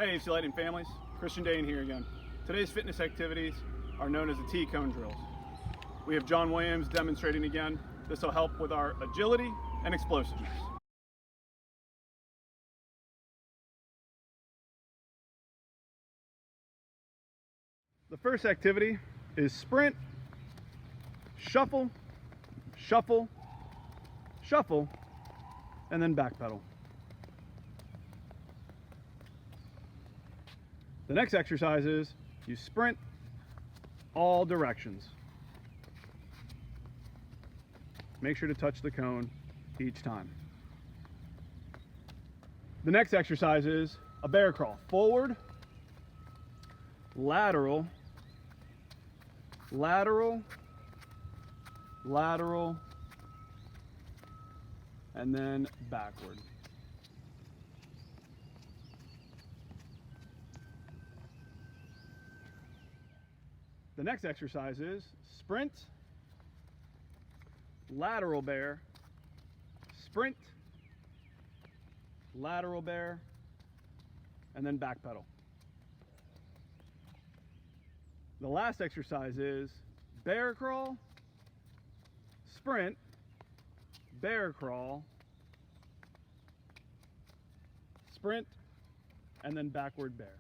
Hey, AFC Lightning families, Christian Dane here again. Today's fitness activities are known as the T-cone drills. We have John Williams demonstrating again. This will help with our agility and explosiveness. The first activity is sprint, shuffle, shuffle, shuffle, and then back pedal. The next exercise is you sprint all directions. Make sure to touch the cone each time. The next exercise is a bear crawl. Forward, lateral, lateral, lateral, and then backward. The next exercise is sprint, lateral bear, sprint, lateral bear, and then back pedal. The last exercise is bear crawl, sprint, bear crawl, sprint, and then backward bear.